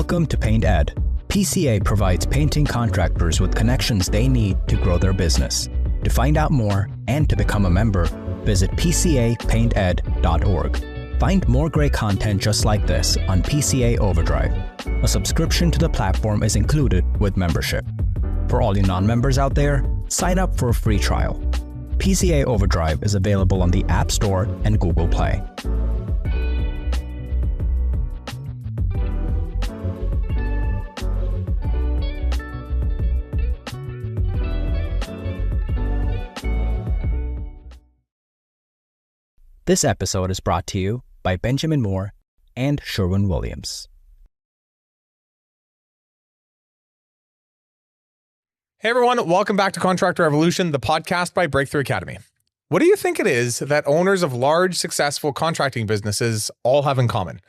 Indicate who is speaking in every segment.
Speaker 1: Welcome to Paint Ed. PCA provides painting contractors with connections they need to grow their business. To find out more and to become a member, visit pcapainted.org. Find more great content just like this on PCA Overdrive. A subscription to the platform is included with membership. For all you non-members out there, sign up for a free trial. PCA Overdrive is available on the App Store and Google Play. This episode is brought to you by Benjamin Moore and Sherwin-Williams.
Speaker 2: Hey everyone, welcome back to Contractor Revolution, the podcast by Breakthrough Academy. What do you think it is that owners of large, successful contracting businesses all have in common?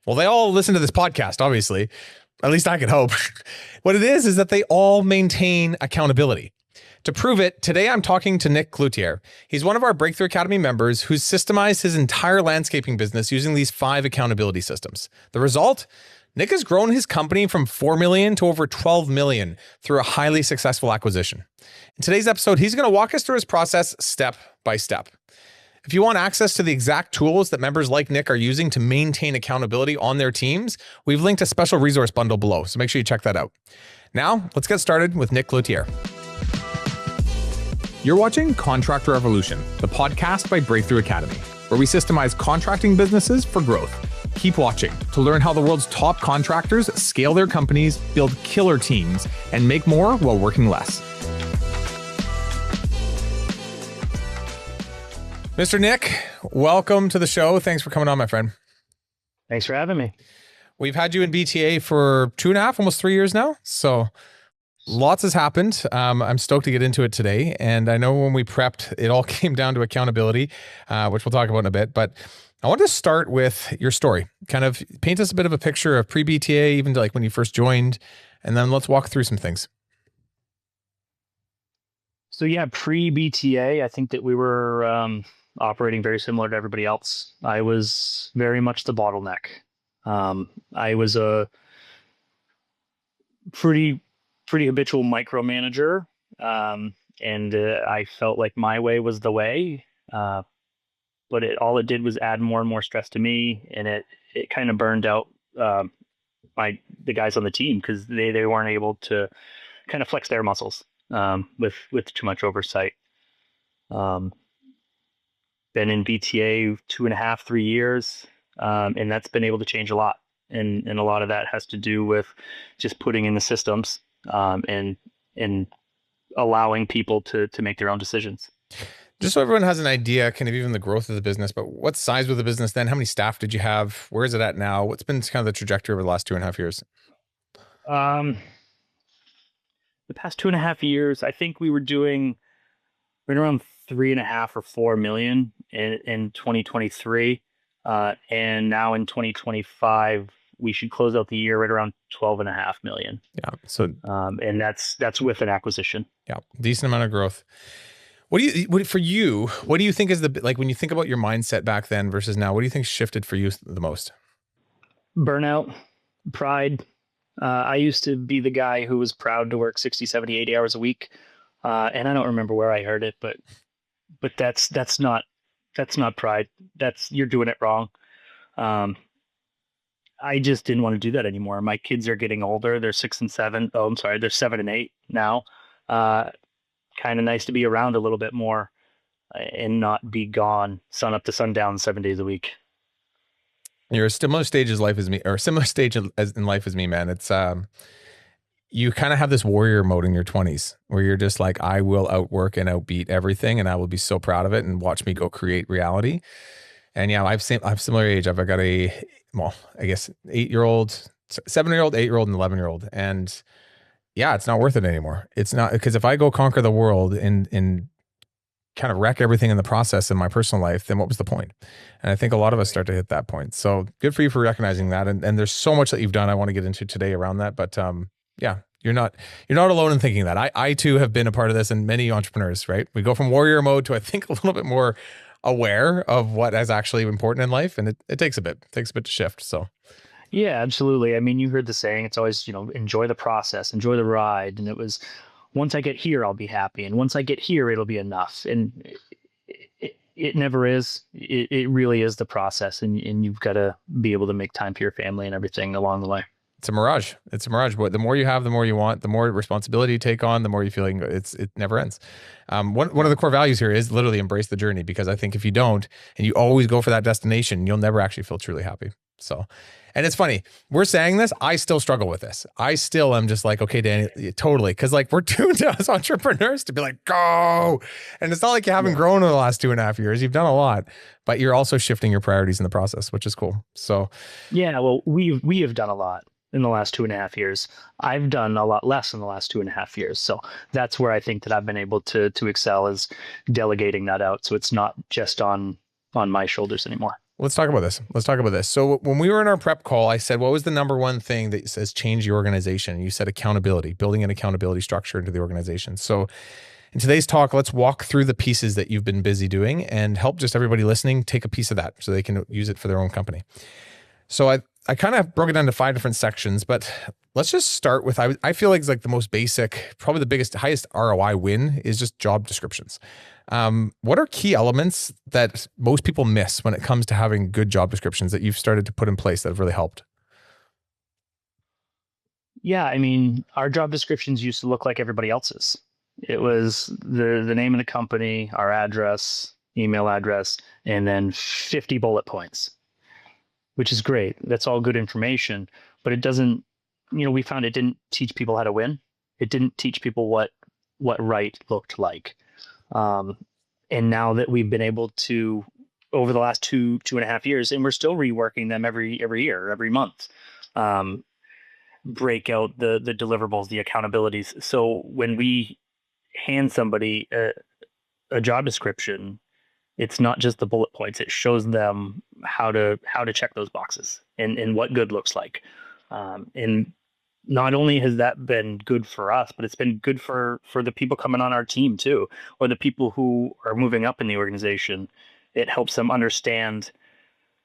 Speaker 2: Well, they all listen to this podcast, obviously. At least I can hope. What it is that they all maintain accountability. To prove it, today I'm talking to Nick Cloutier. He's one of our Breakthrough Academy members who's systemized his entire landscaping business using these 5 accountability systems. The result? Nick has grown his company from 4 million to over 12 million through a highly successful acquisition. In today's episode, he's going to walk us through his process step by step. If you want access to the exact tools that members like Nick are using to maintain accountability on their teams, we've linked a special resource bundle below, so make sure you check that out. Now, let's get started with Nick Cloutier. You're watching Contractor Revolution, the podcast by Breakthrough Academy, where we systemize contracting businesses for growth. Keep watching to learn how the world's top contractors scale their companies, build killer teams, and make more while working less. Mr. Nick, welcome to the show. Thanks for coming on, my friend.
Speaker 3: Thanks for having me.
Speaker 2: We've had you in BTA for 2.5, almost 3 years now. So lots has happened. I'm stoked to get into it today. And I know when we prepped, it all came down to accountability, which we'll talk about in a bit. But I want to start with your story. Kind of paint us a bit of a picture of pre-BTA, even to like when you first joined, and then let's walk through some things.
Speaker 3: So yeah, pre-BTA, I think that we were operating very similar to everybody else. I was very much the bottleneck. I was a pretty habitual micromanager, and I felt like my way was the way. But all it did was add more and more stress to me, and it kind of burned out the guys on the team because they weren't able to kind of flex their muscles with too much oversight. Been in BTA 2.5, 3 years, and that's been able to change a lot. And a lot of that has to do with just putting in the systems and allowing people to make their own decisions.
Speaker 2: Just so everyone has an idea, kind of even the growth of the business, but what size was the business then? How many staff did you have? Where is it at now? What's been kind of the trajectory over the last 2.5 years?
Speaker 3: The past 2.5 years, I think we were doing right around 3.5 or 4 million in 2023. And now in 2025, we should close out the year right around 12.5 million.
Speaker 2: Yeah. So,
Speaker 3: and that's with an acquisition.
Speaker 2: Yeah. Decent amount of growth. What do you think is like when you think about your mindset back then versus now, what do you think shifted for you the most?
Speaker 3: Burnout, pride. I used to be the guy who was proud to work 60, 70, 80 hours a week. And I don't remember where I heard it, but that's not pride. You're doing it wrong. I just didn't want to do that anymore. My kids are getting older. They're 6 and 7. Oh, I'm sorry. They're 7 and 8 now. Kind of nice to be around a little bit more and not be gone sun up to sundown 7 days a week.
Speaker 2: You're a similar stage as life as me, or a similar stage as in life as me, man. It's you kind of have this warrior mode in your 20s where you're just like, I will outwork and outbeat everything, and I will be so proud of it, and watch me go create reality. And yeah, I've similar age. I've got I guess 8-year-old, 7-year-old, 8-year-old, and 11-year-old, and yeah, it's not worth it anymore. It's not, because if I go conquer the world and kind of wreck everything in the process in my personal life, then what was the point? And I think a lot of us start to hit that point. So good for you for recognizing that. And there's so much that you've done I want to get into today around that. But yeah, you're not alone in thinking that. I too have been a part of this, and many entrepreneurs, right? We go from warrior mode to, I think, a little bit more aware of what is actually important in life. And it takes a bit to shift. So
Speaker 3: Yeah, absolutely. I mean, you heard the saying, it's always, enjoy the process, enjoy the ride. And it was, once I get here, I'll be happy. And once I get here, it'll be enough. And it never is. It really is the process. And you've got to be able to make time for your family and everything along the way.
Speaker 2: It's a mirage. It's a mirage. But the more you have, the more you want, the more responsibility you take on, the more you feel like it never ends. One of the core values here is literally embrace the journey, because I think if you don't, and you always go for that destination, you'll never actually feel truly happy. So, and it's funny, we're saying this, I still struggle with this. I still am just like, okay, Danny, totally. Cause like we're tuned as entrepreneurs to be like, go. And it's not like you haven't grown in the last 2.5 years. You've done a lot, but you're also shifting your priorities in the process, which is cool. So
Speaker 3: yeah, well, we have done a lot in the last 2.5 years. I've done a lot less in the last 2.5 years. So that's where I think that I've been able to excel, is delegating that out. So it's not just on my shoulders anymore.
Speaker 2: let's talk about this. So when we were in our prep call, I said, what was the number one thing that says change your organization? You said accountability, building an accountability structure into the organization. So in today's talk, let's walk through the pieces that you've been busy doing and help just everybody listening take a piece of that so they can use it for their own company. So I kind of broke it down to 5 different sections, but let's just start with, I feel like it's like the most basic, probably the biggest, highest ROI win is just job descriptions. What are key elements that most people miss when it comes to having good job descriptions that you've started to put in place that have really helped?
Speaker 3: Yeah, I mean, our job descriptions used to look like everybody else's. It was the name of the company, our address, email address, and then 50 bullet points, which is great. That's all good information, but it doesn't, we found it didn't teach people how to win. It didn't teach people what right looked like. And now that we've been able to, over the last 2.5 years, and we're still reworking them every year, every month, break out the deliverables, the accountabilities. So when we hand somebody a job description, it's not just the bullet points. It shows them how to check those boxes and what good looks like. And not only has that been good for us, but it's been good for the people coming on our team too, or the people who are moving up in the organization. It helps them understand,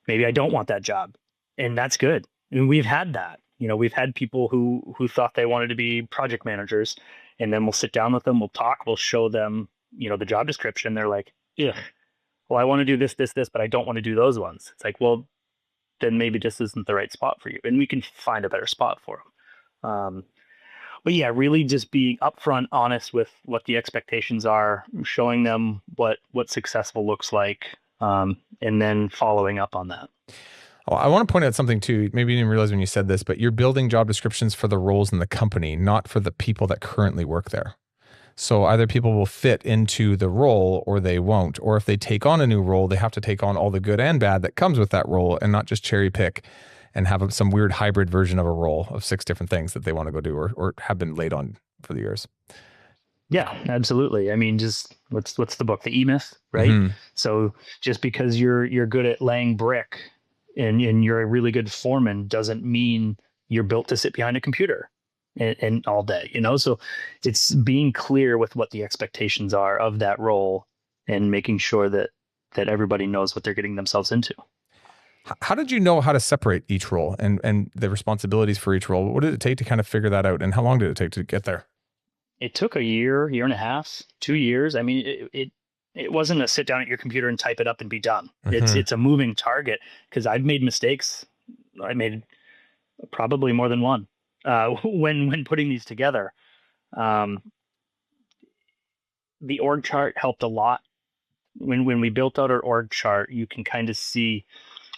Speaker 3: maybe I don't want that job, and that's good. I mean, we've had that. We've had people who thought they wanted to be project managers, and then we'll sit down with them, we'll talk, we'll show them, the job description. They're like, yeah, well, I want to do this, but I don't want to do those ones. It's like, well, then maybe this isn't the right spot for you, and we can find a better spot for them. But yeah, really just being upfront, honest with what the expectations are, showing them what successful looks like, and then following up on that.
Speaker 2: Oh, I want to point out something too. Maybe you didn't realize when you said this, but you're building job descriptions for the roles in the company, not for the people that currently work there. So either people will fit into the role or they won't. Or if they take on a new role, they have to take on all the good and bad that comes with that role and not just cherry pick and have some weird hybrid version of a role of 6 different things that they want to go do or have been laid on for the years.
Speaker 3: Yeah, absolutely. I mean, just what's the book, The E-Myth, right?
Speaker 2: Mm-hmm.
Speaker 3: So just because you're good at laying brick and you're a really good foreman doesn't mean you're built to sit behind a computer and all day, So it's being clear with what the expectations are of that role and making sure that everybody knows what they're getting themselves into.
Speaker 2: How did you know how to separate each role and the responsibilities for each role? What did it take to kind of figure that out? And how long did it take to get there?
Speaker 3: It took a year and a half, 2 years. I mean, it wasn't a sit down at your computer and type it up and be done. Mm-hmm. It's a moving target, because I've made mistakes. I made probably more than one when putting these together. The org chart helped a lot. When we built out our org chart, you can kind of see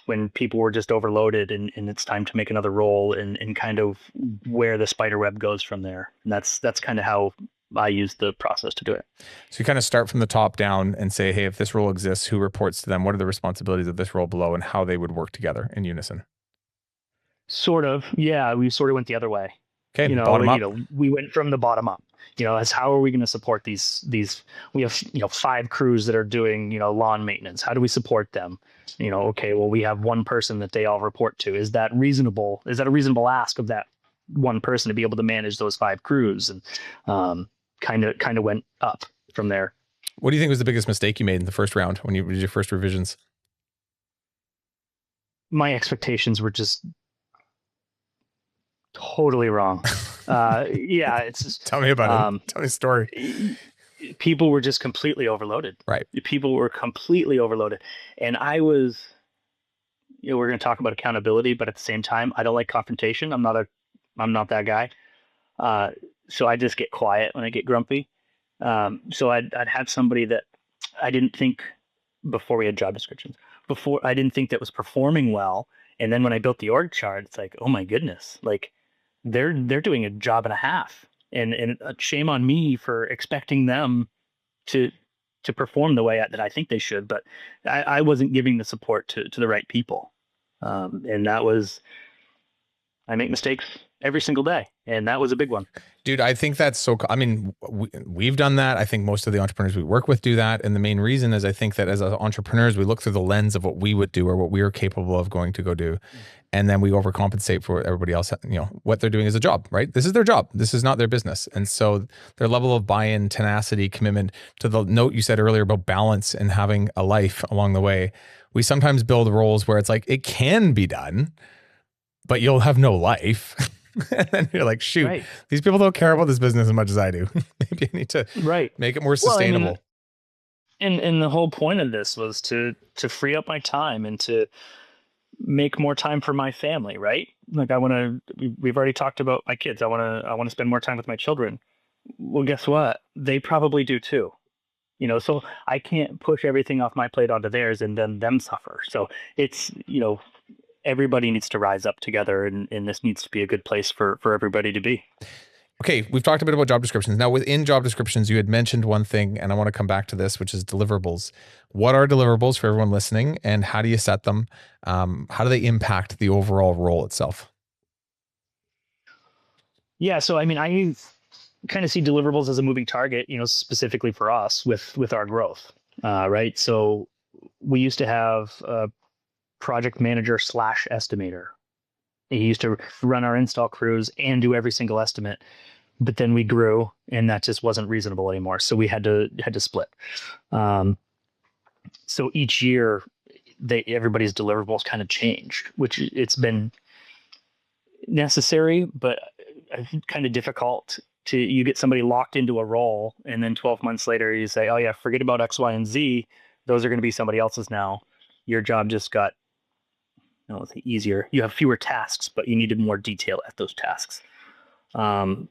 Speaker 3: when people were just overloaded and it's time to make another role and kind of where the spider web goes from there. And that's kind of how I use the process to do it.
Speaker 2: So you kind of start from the top down and say, hey, if this role exists, who reports to them? What are the responsibilities of this role below and how they would work together in unison?
Speaker 3: Sort of. Yeah. We sort of went the other way.
Speaker 2: Okay. Bottom up.
Speaker 3: We went from the bottom up. As how are we going to support these? We have 5 crews that are doing lawn maintenance. How do we support them? Okay, well, we have one person that they all report to. Is that reasonable? Is that a reasonable ask of that one person to be able to manage those 5 crews? And kind of went up from there.
Speaker 2: What do you think was the biggest mistake you made in the first round when you did your first revisions?
Speaker 3: My expectations were just Totally wrong. Yeah, it's just,
Speaker 2: Tell me about it.
Speaker 3: um,
Speaker 2: Tell me a story.
Speaker 3: people were just completely overloaded.
Speaker 2: Right.
Speaker 3: People were completely overloaded. And I was, we're going to talk about accountability, but at the same time, I don't like confrontation. I'm not that guy. Uh, so I just get quiet when I get grumpy. So I'd have somebody that I didn't think before we had job descriptions, before I didn't think that was performing well. And then when I built the org chart, it's like, oh my goodness, like they're doing a job and a half, and shame on me for expecting them to to perform the way that I think they should, but I wasn't giving the support to the right people, and that was I make mistakes every single day, and that was a big one.
Speaker 2: Dude, I think that's so, I mean, we've done that. I think most of the entrepreneurs we work with do that. And the main reason is I think that as entrepreneurs, we look through the lens of what we would do or what we are capable of going to go do. And then we overcompensate for everybody else, what they're doing is a job, right? This is their job. This is not their business. And so their level of buy-in, tenacity, commitment, to the note you said earlier about balance and having a life along the way, we sometimes build roles where it's like, it can be done, but you'll have no life. And then you're like, shoot, right, these people don't care about this business as much as I do. Maybe I need to make it more sustainable.
Speaker 3: Well, I mean, and the whole point of this was to free up my time and to make more time for my family, right? Like we've already talked about my kids. I want to spend more time with my children. Well, guess what? They probably do too. So I can't push everything off my plate onto theirs and then them suffer. So it's, everybody needs to rise up together, and this needs to be a good place for everybody to be.
Speaker 2: Okay, we've talked a bit about job descriptions. Now, within job descriptions, you had mentioned one thing, and I want to come back to this, which is deliverables. What are deliverables for everyone listening, and how do you set them? How do they impact the overall role itself?
Speaker 3: Yeah, so I mean, I kind of see deliverables as a moving target, specifically for us with our growth, right? So we used to have a project manager / estimator. He used to run our install crews and do every single estimate, but then we grew and that just wasn't reasonable anymore. So we had to split. So each year everybody's deliverables kind of changed, which it's been necessary, but kind of difficult you get somebody locked into a role. And then 12 months later you say, oh yeah, forget about X, Y, and Z. Those are going to be somebody else's now. Your job just got, it's easier. You have fewer tasks, but you needed more detail at those tasks. And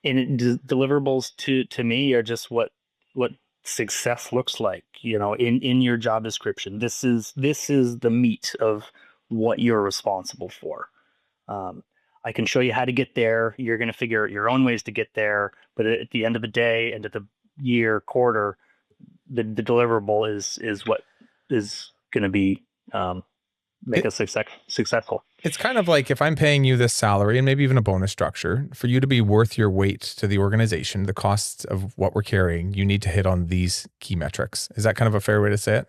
Speaker 3: deliverables to me are just what success looks like. In your job description, this is the meat of what you're responsible for. I can show you how to get there. You're going to figure out your own ways to get there. But at the end of the day, and at the year, quarter, the deliverable is what is going to be make us successful.
Speaker 2: It's kind of like if I'm paying you this salary and maybe even a bonus structure, for you to be worth your weight to the organization, the costs of what we're carrying, you need to hit on these key metrics. Is that kind of a fair way to say it?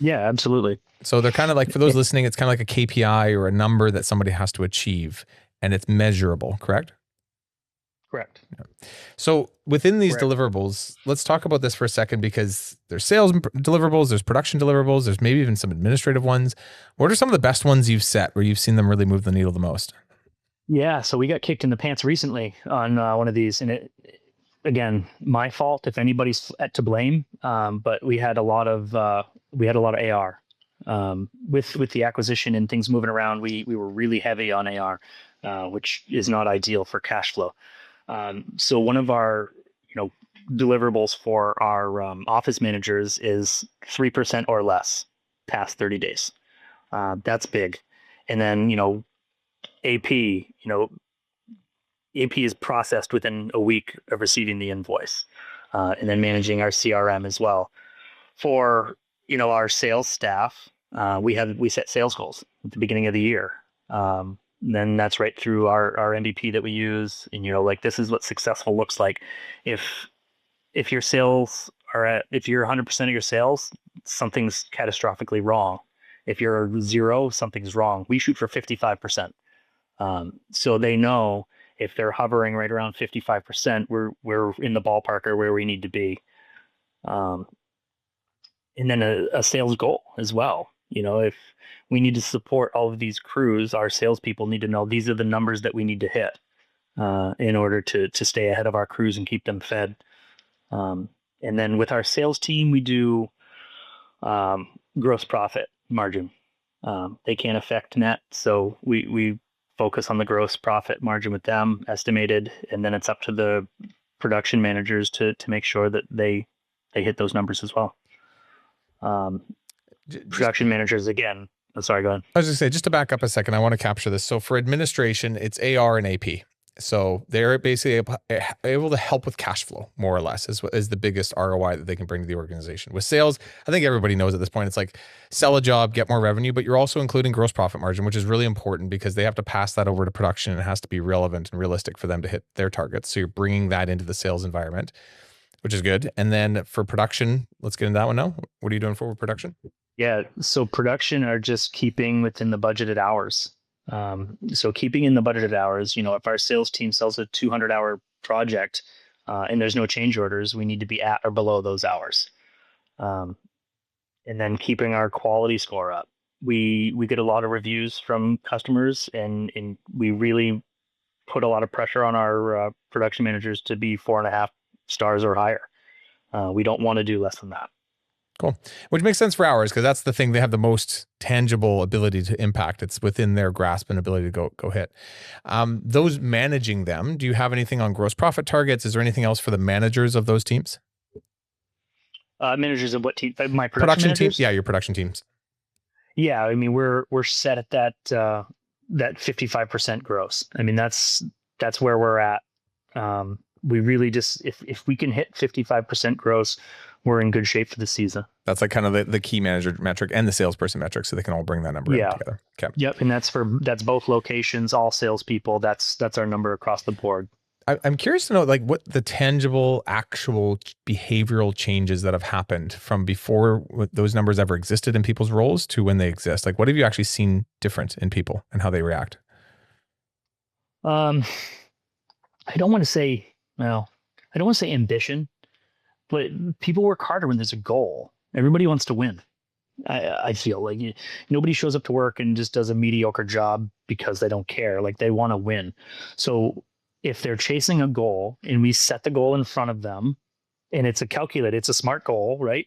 Speaker 3: Yeah, absolutely.
Speaker 2: So they're kind of like, for those listening, it's kind of like a KPI or a number that somebody has to achieve, and it's measurable, correct?
Speaker 3: Correct.
Speaker 2: Yeah. So within these deliverables, let's talk about this for a second, because there's sales deliverables, there's production deliverables, there's maybe even some administrative ones. What are some of the best ones you've set where you've seen them really move the needle the most?
Speaker 3: Yeah, so we got kicked in the pants recently on one of these, and it, again, my fault if anybody's to blame. But we had a lot of AR with the acquisition and things moving around. We were really heavy on AR, which is not ideal for cash flow. So one of our, deliverables for our office managers is 3% or less past 30 days. That's big. And then, AP, AP is processed within a week of receiving the invoice, and then managing our CRM as well. For, our sales staff, we set sales goals at the beginning of the year. Then that's right through our MVP that we use. And, this is what successful looks like. If your sales if you're 100% of your sales, something's catastrophically wrong. If you're 0, something's wrong. We shoot for 55%. So they know if they're hovering right around 55%, we're in the ballpark or where we need to be. And then a sales goal as well. If we need to support all of these crews, our salespeople need to know these are the numbers that we need to hit in order to stay ahead of our crews and keep them fed. And then with our sales team, we do gross profit margin. They can't affect net, so we focus on the gross profit margin with them estimated, and then it's up to the production managers to make sure that they hit those numbers as well. Production managers, again. Oh, sorry, go ahead.
Speaker 2: I was going to say, just to back up a second, I want to capture this. So for administration, it's AR and AP. So they're basically able to help with cash flow, more or less, is the biggest ROI that they can bring to the organization. With sales, I think everybody knows at this point, it's like sell a job, get more revenue, but you're also including gross profit margin, which is really important because they have to pass that over to production and it has to be relevant and realistic for them to hit their targets. So you're bringing that into the sales environment, which is good. And then for production, let's get into that one now. What are you doing for production?
Speaker 3: Yeah, so production are just keeping within the budgeted hours. So keeping in the budgeted hours, if our sales team sells a 200-hour project and there's no change orders, we need to be at or below those hours. And then keeping our quality score up. We get a lot of reviews from customers, and we really put a lot of pressure on our production managers to be 4.5 stars or higher. We don't want to do less than that.
Speaker 2: Cool. Which makes sense for hours, because that's the thing they have the most tangible ability to impact. It's within their grasp and ability to go hit. Those managing them, do you have anything on gross profit targets? Is there anything else for the managers of those teams?
Speaker 3: Managers of what team? My production
Speaker 2: teams? Yeah, your production teams.
Speaker 3: Yeah, I mean we're set at that 55% gross. I mean that's where we're at. We really just if we can hit 55% gross, we're in good shape for the season. That's
Speaker 2: like kind of the key manager metric and the salesperson metric, so they can all bring that number in together. Okay.
Speaker 3: Yep, and that's both locations, all salespeople. That's our number across the board.
Speaker 2: I'm curious to know like what the tangible, actual behavioral changes that have happened from before those numbers ever existed in people's roles to when they exist. Like, what have you actually seen different in people and how they react?
Speaker 3: I don't want to say ambition, but people work harder when there's a goal. Everybody wants to win. I feel like nobody shows up to work and just does a mediocre job because they don't care. Like they want to win. So if they're chasing a goal and we set the goal in front of them and it's a smart goal, right?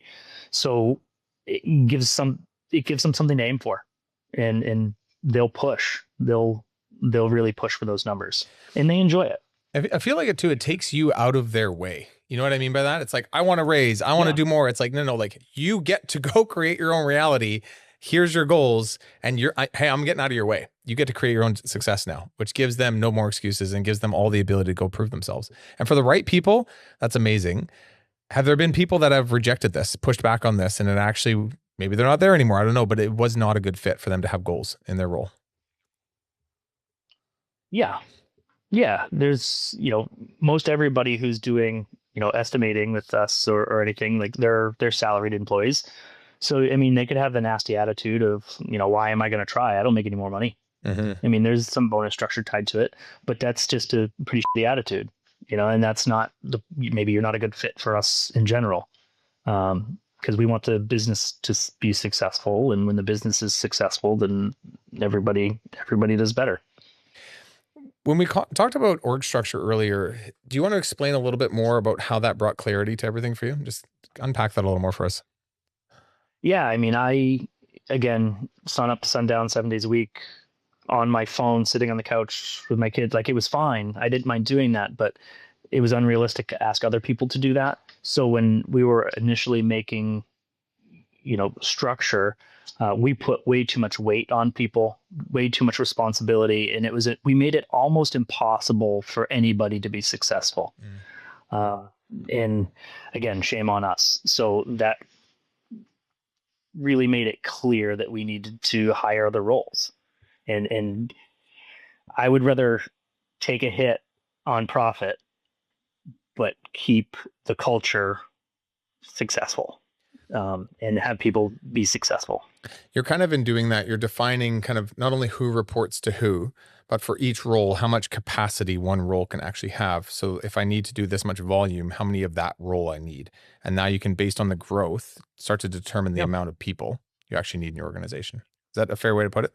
Speaker 3: So it gives them something to aim for, and they'll push. They'll really push for those numbers, and they enjoy it.
Speaker 2: I feel like it takes you out of their way. You know what I mean by that? It's like, I want to raise, I want to do more. It's like, no, like you get to go create your own reality. Here's your goals. And hey, I'm getting out of your way. You get to create your own success now, which gives them no more excuses and gives them all the ability to go prove themselves. And for the right people, that's amazing. Have there been people that have rejected this, pushed back on this, and it actually, maybe they're not there anymore. I don't know, but it was not a good fit for them to have goals in their role.
Speaker 3: Yeah. Yeah. There's, most everybody who's doing, estimating with us or anything, like they're salaried employees. So, I mean, they could have the nasty attitude of, why am I going to try? I don't make any more money. Mm-hmm. I mean, there's some bonus structure tied to it, but that's just a pretty shitty attitude, and that's not maybe you're not a good fit for us in general. Because we want the business to be successful. And when the business is successful, then everybody does better.
Speaker 2: When we talked about org structure earlier, do you want to explain a little bit more about how that brought clarity to everything for you? Just unpack that a little more for us.
Speaker 3: Yeah, I mean, again, sun up to sundown, 7 days a week on my phone, sitting on the couch with my kids. Like, it was fine. I didn't mind doing that, but it was unrealistic to ask other people to do that. So when we were initially making, structure, we put way too much weight on people, way too much responsibility. And we made it almost impossible for anybody to be successful. And again, shame on us. So that really made it clear that we needed to hire other roles. And I would rather take a hit on profit, but keep the culture successful. And have people be successful.
Speaker 2: You're kind of in doing that. You're defining kind of not only who reports to who, but for each role, how much capacity one role can actually have. So if I need to do this much volume, how many of that role I need. And now you can, based on the growth, start to determine the amount of people you actually need in your organization. Is that a fair way to put it?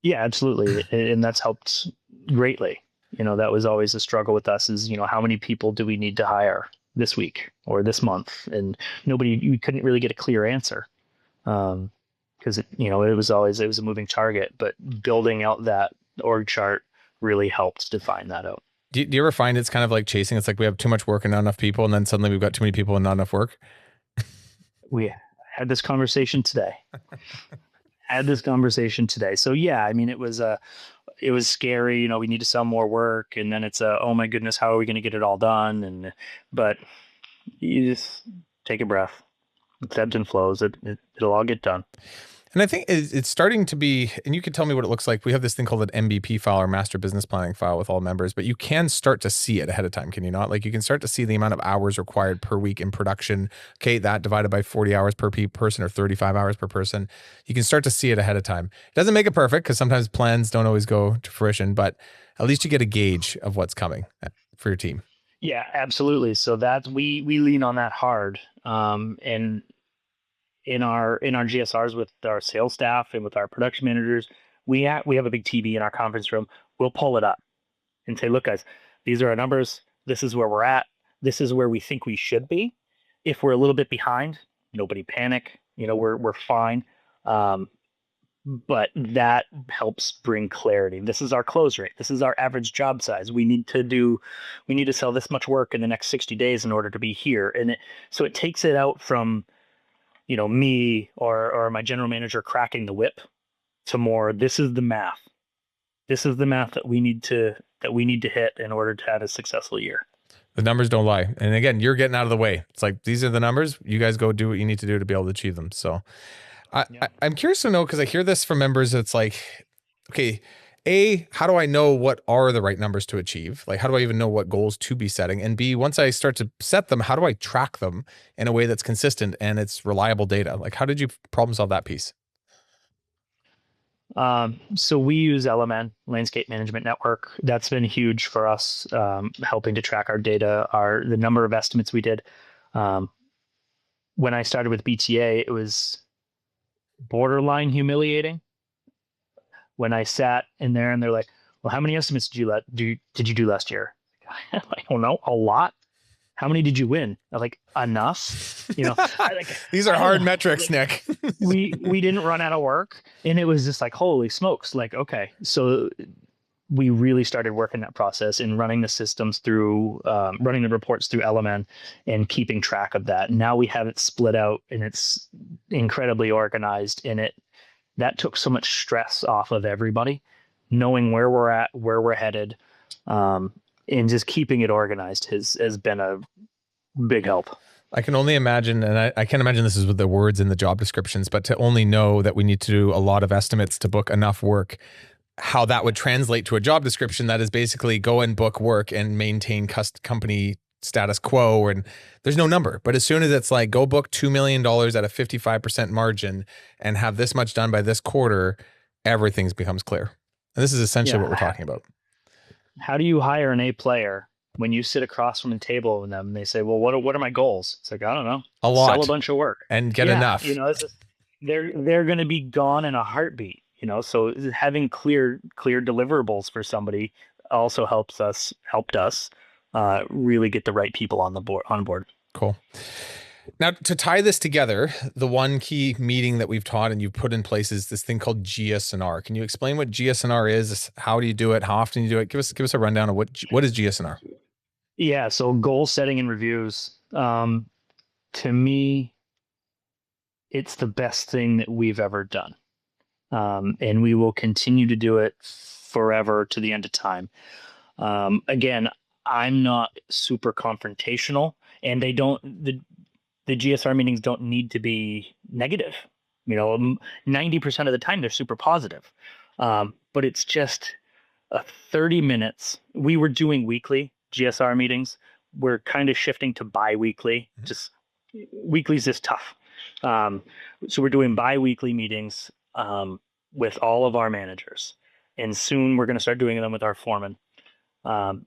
Speaker 3: Yeah, absolutely. And that's helped greatly. That was always a struggle with us is, how many people do we need to hire this week or this month? And we couldn't really get a clear answer. Because it was a moving target, but building out that org chart really helped define that out.
Speaker 2: Do you ever find it's kind of like chasing? It's like we have too much work and not enough people, and then suddenly we've got too many people and not enough work.
Speaker 3: We had this conversation today. So yeah, I mean, it was scary. We need to sell more work, and then it's oh my goodness, how are we going to get it all done? But you just take a breath. It's ebbs and flows. It'll all get done.
Speaker 2: And I think it's starting to be, and you can tell me what it looks like. We have this thing called an MVP file or master business planning file with all members, but you can start to see it ahead of time, can you not? Like you can start to see the amount of hours required per week in production. Okay, that divided by 40 hours per person or 35 hours per person. You can start to see it ahead of time. It doesn't make it perfect because sometimes plans don't always go to fruition, but at least you get a gauge of what's coming for your team.
Speaker 3: Yeah, absolutely. So that's, we lean on that hard. And in our GSRs with our sales staff and with our production managers, we have a big TV in our conference room. We'll pull it up and say, look, guys, these are our numbers. This is where we're at. This is where we think we should be. If we're a little bit behind, nobody panic. We're fine. But that helps bring clarity. This is our close rate. This is our average job size. We need to sell this much work in the next 60 days in order to be here. And so it takes it out from, me or my general manager cracking the whip to more, this is the math. This is the math that we need to hit in order to have a successful year.
Speaker 2: The numbers don't lie. And again, you're getting out of the way. It's like, these are the numbers. You guys go do what you need to do to be able to achieve them. So I'm curious to know, because I hear this from members. It's like, okay, A, how do I know what are the right numbers to achieve? Like, how do I even know what goals to be setting? And B, once I start to set them, how do I track them in a way that's consistent and it's reliable data? Like, how did you problem solve that piece?
Speaker 3: So we use LMN, Landscape Management Network. That's been huge for us, helping to track our data, the number of estimates we did. When I started with BTA, it was borderline humiliating. When I sat in there and they're like, well, how many estimates did you do last year? I don't know, a lot. How many did you win? I was like, enough.
Speaker 2: These are hard metrics, Nick.
Speaker 3: we didn't run out of work, and it was just like, holy smokes. Like, okay. So we really started working that process and running the systems through, running the reports through LMN and keeping track of that. Now we have it split out and it's incredibly organized, and that took so much stress off of everybody, knowing where we're at, where we're headed, and just keeping it organized has been a big help.
Speaker 2: I can only imagine, and I can't imagine this is with the words in the job descriptions, but to only know that we need to do a lot of estimates to book enough work, how that would translate to a job description that is basically go and book work and maintain company status quo, and there's no number. But as soon as it's like, go book $2 million at a 55% margin and have this much done by this quarter, everything becomes clear. And this is essentially what we're talking about.
Speaker 3: How do you hire an A player when you sit across from the table with them and they say, well, what are my goals? It's like, I don't know.
Speaker 2: A lot.
Speaker 3: Sell a bunch of work.
Speaker 2: And get enough.
Speaker 3: They're going to be gone in a heartbeat, so having clear deliverables for somebody also helped us really get the right people on board. Cool.
Speaker 2: Now, to tie this together, the one key meeting that we've taught and you've put in place is this thing called GSNR. Can you explain what GSNR is? How do you do it? How often do you do it? Give us a rundown of what is GSNR?
Speaker 3: Yeah, so goal setting and reviews. To me, it's the best thing that we've ever done. And we will continue to do it forever to the end of time. Again, I'm not super confrontational, and the GSR meetings don't need to be negative. 90% of the time they're super positive. But it's just 30 minutes. We were doing weekly GSR meetings. We're kind of shifting to bi-weekly. Just weekly's just tough. So we're doing bi-weekly meetings with all of our managers. And soon we're going to start doing them with our foreman.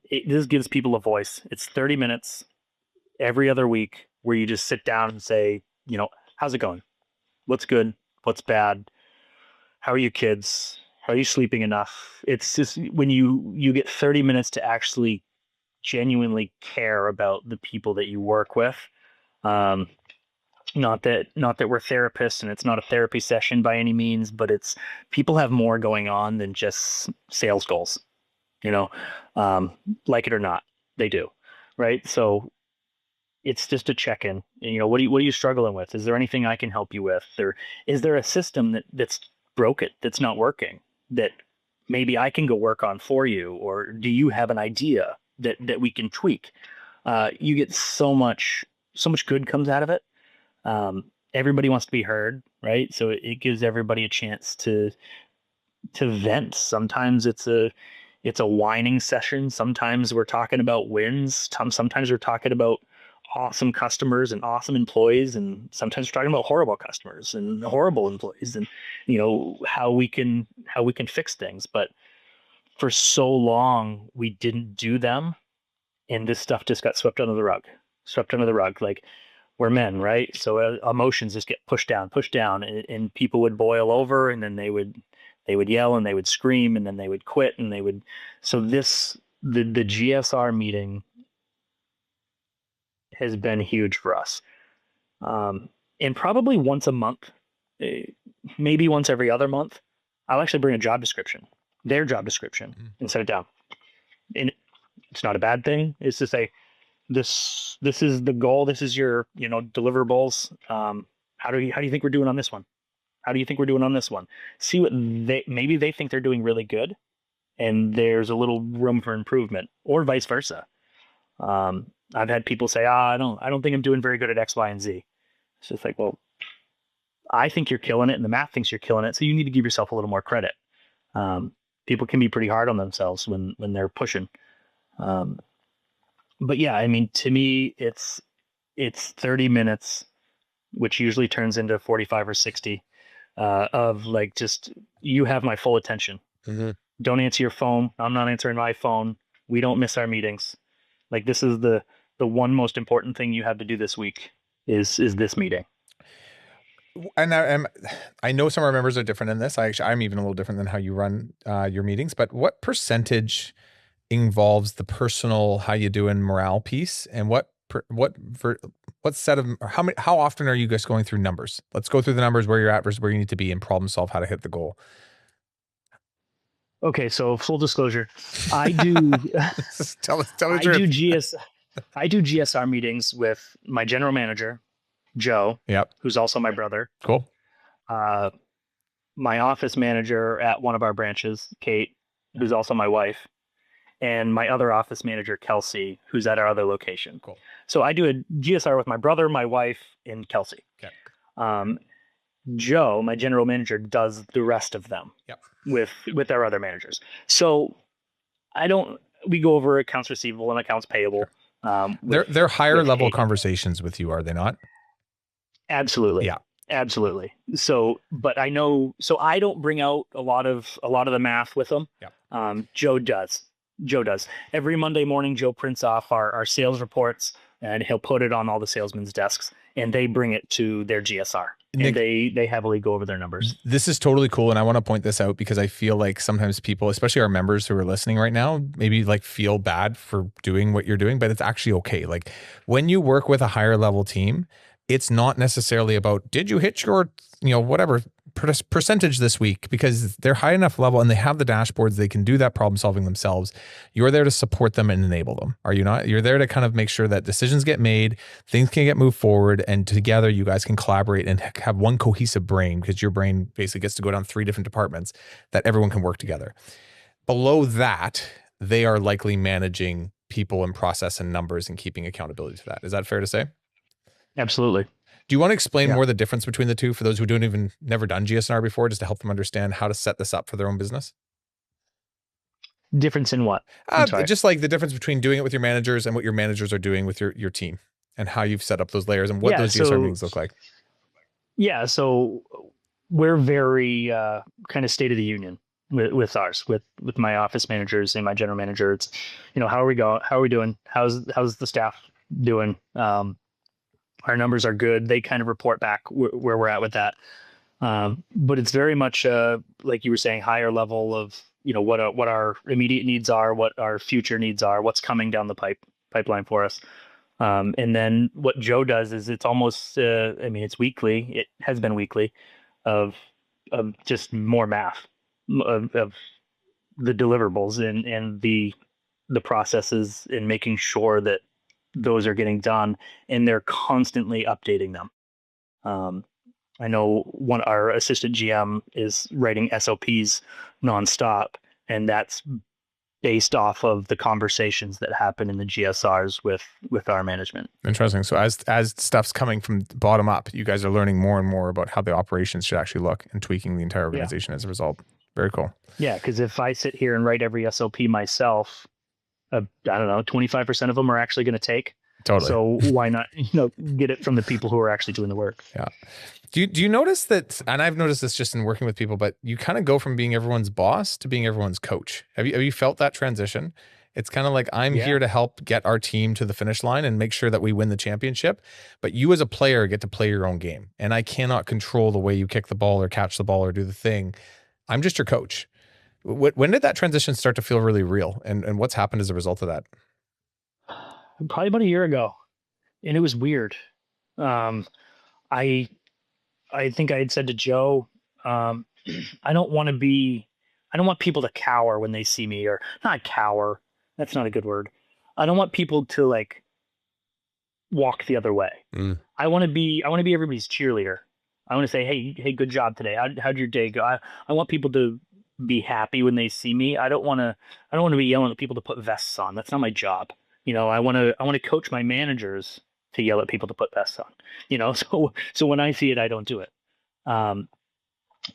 Speaker 3: This gives people a voice. It's 30 minutes every other week where you just sit down and say, how's it going? What's good? What's bad? How are you kids? How are you sleeping enough? It's just when you get 30 minutes to actually genuinely care about the people that you work with. Um, not that we're therapists and it's not a therapy session by any means, but it's people have more going on than just sales goals, you know, like it or not, they do. Right. So it's just a check-in. You know, what are you struggling with? Is there anything I can help you with? Or is there a system that's broken, that's not working, that maybe I can go work on for you? Or do you have an idea that we can tweak? You get so much good comes out of it. Everybody wants to be heard, right? So it gives everybody a chance to vent. Sometimes it's a whining session. Sometimes we're talking about wins. Sometimes we're talking about awesome customers and awesome employees, and sometimes we're talking about horrible customers and horrible employees, and you know how we can fix things. But for so long we didn't do them, and this stuff just got swept under the rug. Like, we're men, right? So emotions just get pushed down, and people would boil over, and then they would yell, and they would scream, and then they would quit, and they would. So the GSR meeting has been huge for us. And probably once a month, maybe once every other month, I'll actually bring their job description, and set it down. And it's not a bad thing. It's to say, this is the goal. This is your, deliverables. How do you think we're doing on this one? How do you think we're doing on this one? See what maybe they think they're doing really good, and there's a little room for improvement, or vice versa. I've had people say, I don't think I'm doing very good at X, Y, and Z. It's just like, well, I think you're killing it, and the math thinks you're killing it, so you need to give yourself a little more credit. People can be pretty hard on themselves when they're pushing. But yeah, I mean, to me, it's 30 minutes, which usually turns into 45 or 60, of like, just, you have my full attention.
Speaker 2: Mm-hmm.
Speaker 3: Don't answer your phone. I'm not answering my phone. We don't miss our meetings. Like, this is the one most important thing you have to do this week is this meeting.
Speaker 2: And I know some of our members are different in this. I'm even a little different than how you run your meetings, but what percentage involves the personal, how you doing morale piece, and what set of, how often are you guys going through numbers? Let's go through the numbers, where you're at versus where you need to be, and problem solve how to hit the goal.
Speaker 3: Okay, so full disclosure, I do
Speaker 2: tell the truth.
Speaker 3: I do GSR meetings with my general manager, Joe,
Speaker 2: yep,
Speaker 3: who's also my brother.
Speaker 2: Cool.
Speaker 3: My office manager at one of our branches, Kate, who's also my wife, and my other office manager, Kelsey, who's at our other location.
Speaker 2: Cool.
Speaker 3: So I do a GSR with my brother, my wife, and Kelsey.
Speaker 2: Okay.
Speaker 3: Joe, my general manager, does the rest of them.
Speaker 2: Yep.
Speaker 3: With our other managers. So we go over accounts receivable and accounts payable.
Speaker 2: They're higher level conversations with you, are they not?
Speaker 3: Absolutely.
Speaker 2: Yeah.
Speaker 3: Absolutely. So, but I don't bring out a lot of the math with them.
Speaker 2: Yeah.
Speaker 3: Joe does. Every Monday morning, Joe prints off our sales reports, and he'll put it on all the salesmen's desks, and they bring it to their GSR. Nick, and they heavily go over their numbers.
Speaker 2: This is totally cool. And I want to point this out because I feel like sometimes people, especially our members who are listening right now, maybe like feel bad for doing what you're doing, but it's actually okay. Like, when you work with a higher level team, it's not necessarily about, did you hit your, whatever percentage this week, because they're high enough level and they have the dashboards, they can do that problem solving themselves. You're there to support them and enable them. Are you not? You're there to kind of make sure that decisions get made, things can get moved forward, and together you guys can collaborate and have one cohesive brain, because your brain basically gets to go down 3 different departments that everyone can work together. Below that, they are likely managing people and process and numbers and keeping accountability to that. Is that fair to say?
Speaker 3: Absolutely.
Speaker 2: Do you want to explain more the difference between the two for those who never done GSR before, just to help them understand how to set this up for their own business?
Speaker 3: Difference in what?
Speaker 2: Just like the difference between doing it with your managers and what your managers are doing with your team, and how you've set up those layers and what those GSR meetings look like.
Speaker 3: Yeah. So we're very kind of state of the union with ours, with my office managers and my general manager. It's, how are we going? How are we doing? How's the staff doing? Our numbers are good. They kind of report back where we're at with that. But it's very much, like you were saying, higher level of, what our immediate needs are, what our future needs are, what's coming down the pipeline for us. And then what Joe does is it's almost, it's weekly. It has been weekly of just more math of the deliverables and the processes and making sure that those are getting done, and they're constantly updating them. I know our assistant GM is writing SOPs nonstop, and that's based off of the conversations that happen in the GSRs with our management.
Speaker 2: Interesting. So as stuff's coming from bottom up, you guys are learning more and more about how the operations should actually look and tweaking the entire organization as a result. Very cool.
Speaker 3: Yeah, because if I sit here and write every SOP myself, I don't know, 25% of them are actually going to take.
Speaker 2: Totally.
Speaker 3: So why not, get it from the people who are actually doing the work?
Speaker 2: Yeah. Do you notice that, and I've noticed this just in working with people, but you kind of go from being everyone's boss to being everyone's coach. Have you felt that transition? It's kind of like, I'm here to help get our team to the finish line and make sure that we win the championship. But you as a player get to play your own game. And I cannot control the way you kick the ball or catch the ball or do the thing. I'm just your coach. When did that transition start to feel really real? And what's happened as a result of that?
Speaker 3: Probably about a year ago. And it was weird. I think I had said to Joe, I don't want people to cower when they see me, or not cower. That's not a good word. I don't want people to like walk the other way. I want to be everybody's cheerleader. I want to say, hey, good job today. How'd your day go? I want people to be happy when they see me. I don't want to be yelling at people to put vests on. That's not my job. I want to coach my managers to yell at people to put vests on, so when I see it, I don't do it. And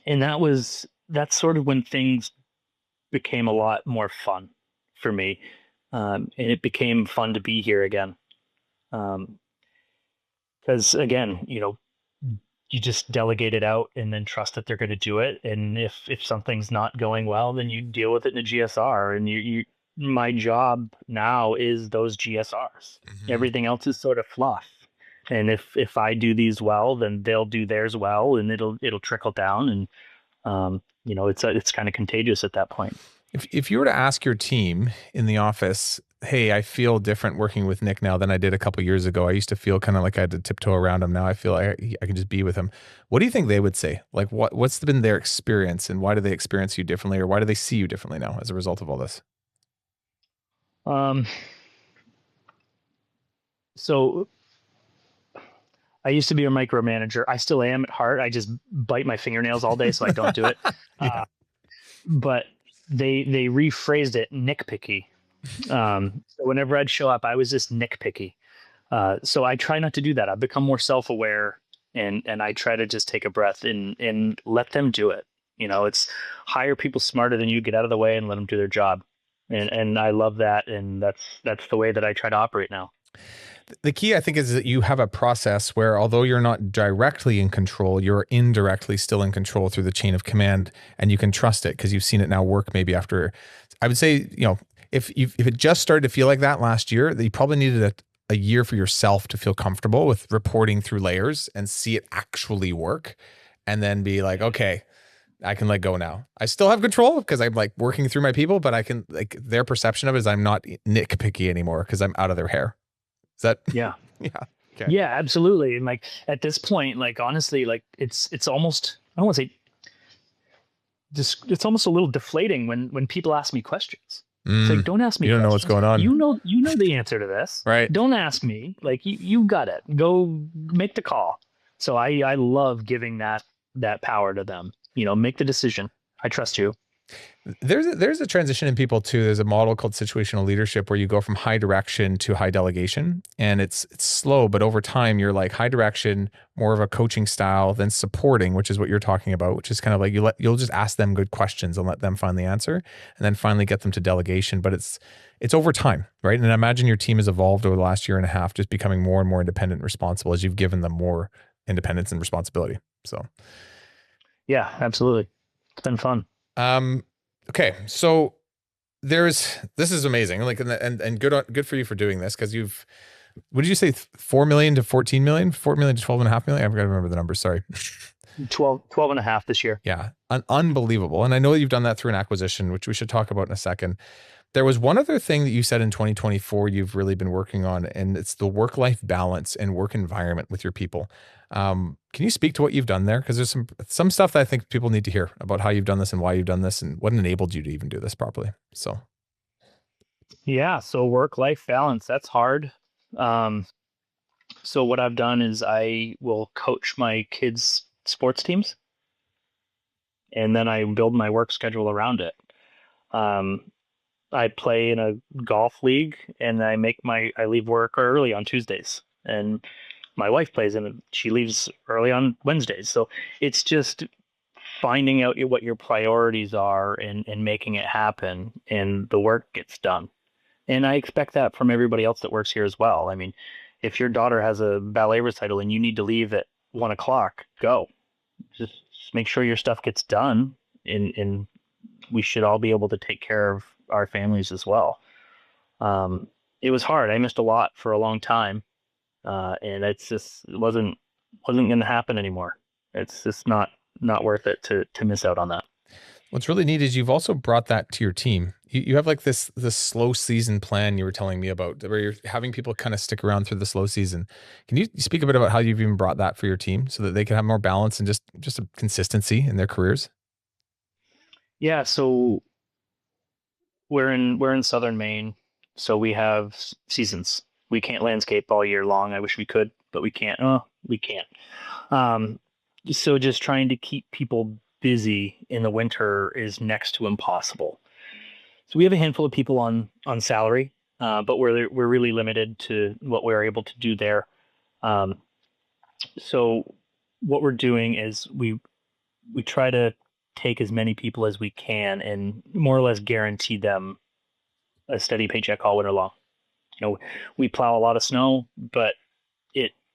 Speaker 3: that's sort of when things became a lot more fun for me. And it became fun to be here again. Because again, you just delegate it out and then trust that they're going to do it. And if something's not going well, then you deal with it in a GSR, and my job now is those GSRs. Everything else is sort of fluff. And if I do these well, then they'll do theirs well, and it'll trickle down. And, it's kind of contagious at that point.
Speaker 2: If you were to ask your team in the office, hey, I feel different working with Nick now than I did a couple of years ago. I used to feel kind of like I had to tiptoe around him. Now I feel like I can just be with him. What do you think they would say? Like what's been their experience, and why do they experience you differently, or why do they see you differently now as a result of all this?
Speaker 3: So I used to be a micromanager. I still am at heart. I just bite my fingernails all day, so I don't do it. But they rephrased it nitpicky. So whenever I'd show up, I was just nitpicky. So I try not to do that. I've become more self-aware, and I try to just take a breath and let them do it. It's hire people smarter than you, get out of the way and let them do their job. And I love that. And that's the way that I try to operate now.
Speaker 2: The key, I think, is that you have a process where, although you're not directly in control, you're indirectly still in control through the chain of command, and you can trust it because you've seen it now work. Maybe after, I would say, if it just started to feel like that last year, that you probably needed a year for yourself to feel comfortable with reporting through layers and see it actually work, and then be like, okay, I can let go now. I still have control because I'm like working through my people, but I can, like, their perception of it is I'm not nitpicky anymore because I'm out of their hair. Is that?
Speaker 3: Yeah.
Speaker 2: Yeah. Okay.
Speaker 3: Yeah, absolutely. And like at this point, like honestly, like it's almost, I don't want to say just, it's almost a little deflating when people ask me questions. It's like, don't ask me.
Speaker 2: You don't know what's going on.
Speaker 3: You know the answer to this.
Speaker 2: Right.
Speaker 3: Don't ask me. Like you got it. Go make the call. So I love giving that power to them. Make the decision. I trust you.
Speaker 2: There's a transition in people too. There's a model called situational leadership where you go from high direction to high delegation, and it's slow, but over time you're like high direction, more of a coaching style, then supporting, which is what you're talking about, which is kind of like you'll just ask them good questions and let them find the answer, and then finally get them to delegation. But it's over time, right? And I imagine your team has evolved over the last year and a half, just becoming more and more independent and responsible as you've given them more independence and responsibility. So
Speaker 3: yeah, absolutely. It's been fun.
Speaker 2: Okay. So this is amazing. Like, and good for you for doing this. Cause what did you say? 4 million to 14 million, 4 million to 12.5 million? I've got to remember the numbers. Sorry.
Speaker 3: 12 and a half this year.
Speaker 2: Yeah, unbelievable. And I know you've done that through an acquisition, which we should talk about in a second. There was one other thing that you said in 2024 you've really been working on, and it's the work-life balance and work environment with your people. Can you speak to what you've done there? Because there's some stuff that I think people need to hear about how you've done this and why you've done this and what enabled you to even do this properly. So,
Speaker 3: Yeah, so work-life balance, that's hard. Um, so what I've done is I will coach my kids' sports teams, and then I build my work schedule around it. Um, I play in a golf league, and I leave work early on Tuesdays, and my wife plays in it. She leaves early on Wednesdays. So it's just finding out what your priorities are and making it happen, and the work gets done. And I expect that from everybody else that works here as well. I mean, if your daughter has a ballet recital and you need to leave at 1 o'clock, go. Just make sure your stuff gets done, and we should all be able to take care of our families as well. It was hard. I missed a lot for a long time, and it wasn't going to happen anymore. It's just not worth it to miss out on that.
Speaker 2: what's really neat is you've also brought that to your team. You have like this slow season plan you were telling me about, where you're having people kind of stick around through the slow season. Can you speak a bit about how you've even brought that for your team so that they can have more balance and just a consistency in their careers?
Speaker 3: Yeah, so we're in southern Maine, so we have seasons. We can't landscape all year long. I wish we could, but we can't. Oh, we can't. Um, so just trying to keep people busy in the winter is next to impossible. So we have a handful of people on salary, but we're really limited to what we're able to do there. Um, so what we're doing is we try to take as many people as we can and more or less guarantee them a steady paycheck all winter long. You know, we plow a lot of snow, but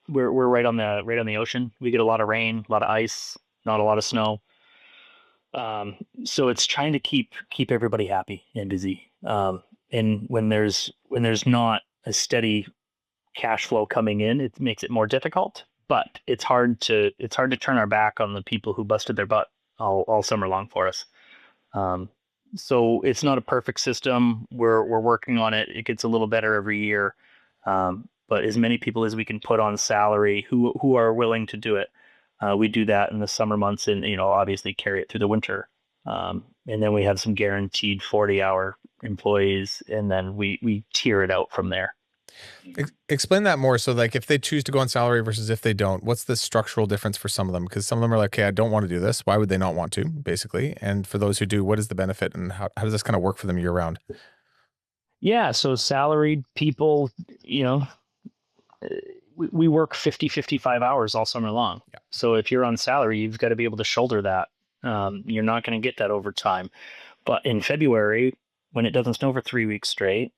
Speaker 3: we're right on the ocean. We get a lot of rain, a lot of ice, not a lot of snow. So it's trying to keep everybody happy and busy. And when there's not a steady cash flow coming in, it makes it more difficult. But it's hard to turn our back on the people who busted their butt all summer long for us. Um, so it's not a perfect system. We're working on it. It gets a little better every year. But as many people as we can put on salary who are willing to do it, we do that in the summer months, and obviously carry it through the winter. And then we have some guaranteed 40-hour employees, and then we tier it out from there.
Speaker 2: Explain that more. So like if they choose to go on salary versus if they don't, what's the structural difference for some of them? Because some of them are like, okay, I don't want to do this. Why would they not want to, basically? And for those who do, what is the benefit and how does this kind of work for them year round?
Speaker 3: Yeah, so salaried people, we work 50, 55 hours all summer long.
Speaker 2: Yeah.
Speaker 3: So if you're on salary, you've got to be able to shoulder that. You're not going to get that overtime. But in February, when it doesn't snow for 3 weeks straight,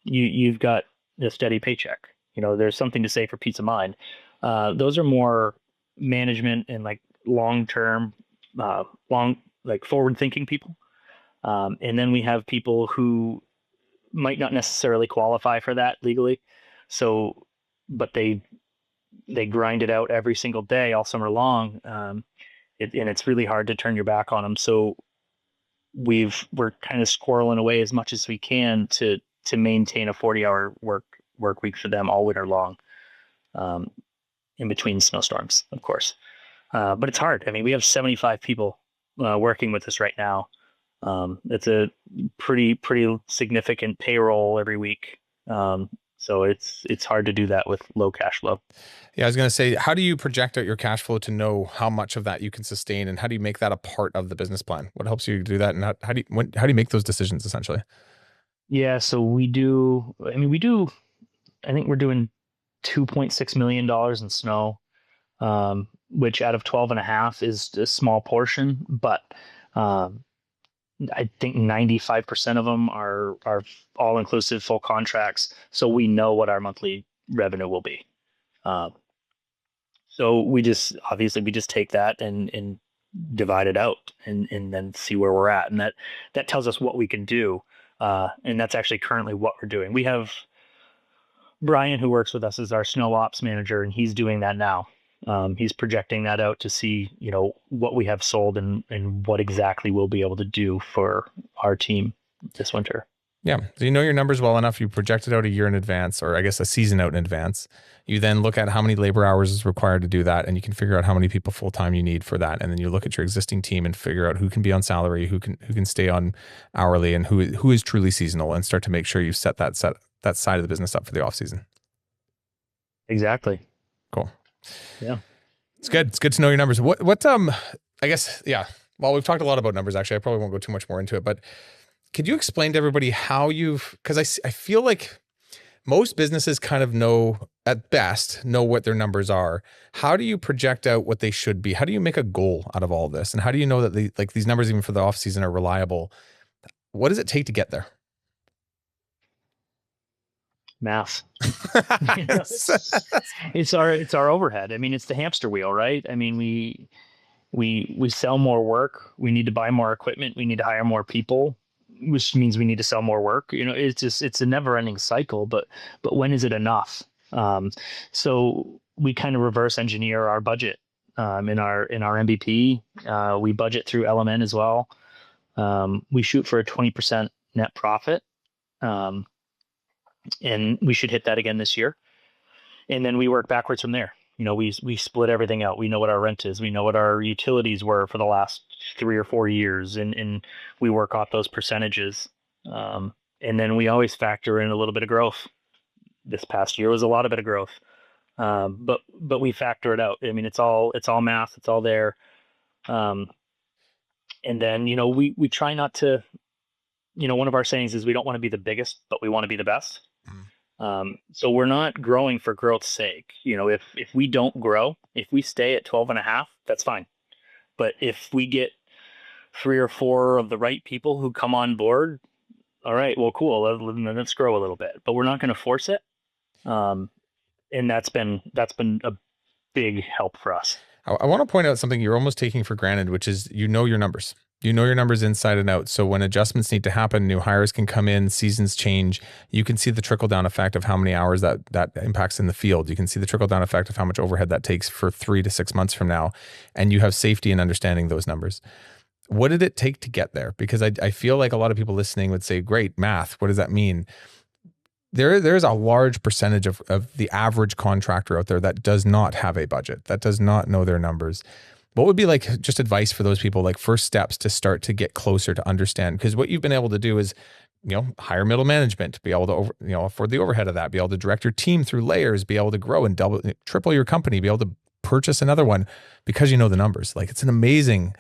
Speaker 3: you've got a steady paycheck. There's something to say for peace of mind. Those are more management and like long-term, like forward-thinking people. And then we have people who might not necessarily qualify for that legally. So, but they grind it out every single day all summer long. And it's really hard to turn your back on them. So we're kind of squirreling away as much as we can to maintain a 40-hour work week for them all winter long, in between snowstorms, of course. But it's hard. I mean, we have 75 people working with us right now. It's a pretty significant payroll every week. So it's hard to do that with low cash flow.
Speaker 2: Yeah, I was going to say, how do you project out your cash flow to know how much of that you can sustain, and how do you make that a part of the business plan? What helps you do that, and how do you make those decisions essentially?
Speaker 3: Yeah, so we do. I mean, I think we're doing $2.6 million in snow, which out of 12 and a half is a small portion, but I think 95% of them are all inclusive full contracts. So we know what our monthly revenue will be. So we just take that and divide it out and then see where we're at. And that tells us what we can do. And that's actually currently what we're doing. We have Brian, who works with us, as our snow ops manager, and he's doing that now. He's projecting that out to see, what we have sold and what exactly we'll be able to do for our team this winter.
Speaker 2: Yeah. So you know your numbers well enough. You project it out a year in advance, or I guess a season out in advance. You then look at how many labor hours is required to do that, and you can figure out how many people full-time you need for that. And then you look at your existing team and figure out who can be on salary, who can stay on hourly, and who is truly seasonal, and start to make sure you set that side of the business up for the off season.
Speaker 3: Exactly.
Speaker 2: Cool.
Speaker 3: Yeah.
Speaker 2: It's good. It's good to know your numbers. What I guess, yeah. Well, we've talked a lot about numbers, actually. I probably won't go too much more into it, but could you explain to everybody how because I feel like most businesses kind of know what their numbers are. How do you project out what they should be? How do you make a goal out of all of this? And how do you know that these numbers, even for the off season, are reliable? What does it take to get there?
Speaker 3: Math. It's our overhead. I mean, it's the hamster wheel, right? I mean, we sell more work. We need to buy more equipment. We need to hire more people, which means we need to sell more work. It's a never ending cycle, but when is it enough? So we kind of reverse engineer our budget, in our MVP. We budget through LMN as well. We shoot for a 20% net profit. And we should hit that again this year. And then we work backwards from there. We split everything out. We know what our rent is. We know what our utilities were for the last 3 or 4 years, and we work off those percentages. And then we always factor in a little bit of growth. This past year was a lot of bit of growth, but we factor it out. I mean, it's all math. It's all there. And then we try not to. One of our sayings is we don't want to be the biggest, but we want to be the best. So we're not growing for growth's sake. If we don't grow, if we stay at 12.5, that's fine. But if we get 3 or 4 of the right people who come on board, all right, well, cool. Let's grow a little bit, but we're not going to force it. And that's been a big help for us.
Speaker 2: I want to point out something you're almost taking for granted, which is your numbers. You know your numbers inside and out. So when adjustments need to happen, new hires can come in, seasons change. You can see the trickle-down effect of how many hours that impacts in the field. You can see the trickle-down effect of how much overhead that takes for 3 to 6 months from now. And you have safety in understanding those numbers. What did it take to get there? Because I feel like a lot of people listening would say, great, math, what does that mean? There's a large percentage of the average contractor out there that does not have a budget, that does not know their numbers. What would be just advice for those people, first steps to start to get closer to understand? Because what you've been able to do is, hire middle management, be able to, afford the overhead of that, be able to direct your team through layers, be able to grow and triple your company, be able to purchase another one because you know the numbers. It's an amazing,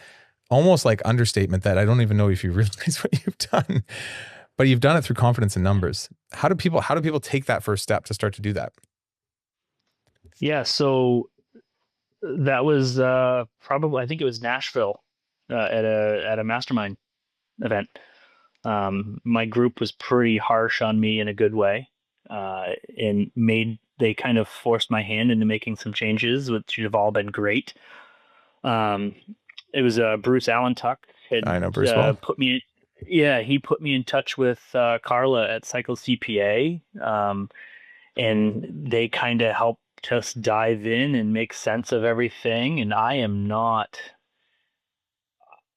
Speaker 2: almost understatement that I don't even know if you realize what you've done, but you've done it through confidence in numbers. How do people take that first step to start to do that?
Speaker 3: Yeah. So that was probably, I think it was Nashville at a mastermind event. My group was pretty harsh on me in a good way, and they kind of forced my hand into making some changes, which have all been great. It was Bruce Allentuck.
Speaker 2: I know Bruce well.
Speaker 3: He put me in touch with Carla at Cycle CPA, and they kind of helped us dive in and make sense of everything. And I am not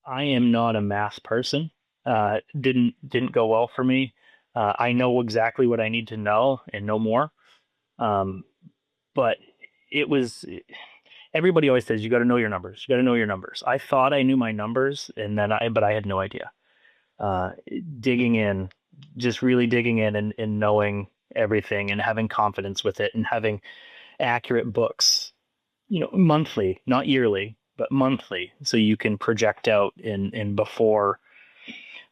Speaker 3: a math person. Didn't go well for me. I know exactly what I need to know and no more. But everybody always says, you got to know your numbers. You got to know your numbers. I thought I knew my numbers, but I had no idea. Digging in, just really digging in and knowing everything and having confidence with it and having accurate books, monthly, not yearly, but monthly. So you can project out in before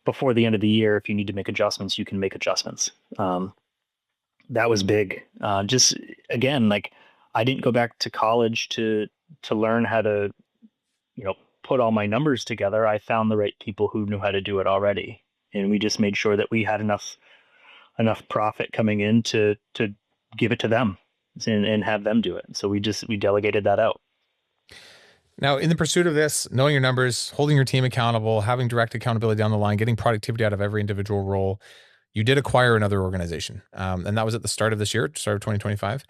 Speaker 3: the end of the year. If you need to make adjustments, you can make adjustments. That was big. Just again, I didn't go back to college to learn how to, put all my numbers together. I found the right people who knew how to do it already. And we just made sure that we had enough profit coming in to give it to them and have them do it. So we delegated that out.
Speaker 2: Now, in the pursuit of this, knowing your numbers, holding your team accountable, having direct accountability down the line, getting productivity out of every individual role, you did acquire another organization. And that was at the start of this year, start of 2025.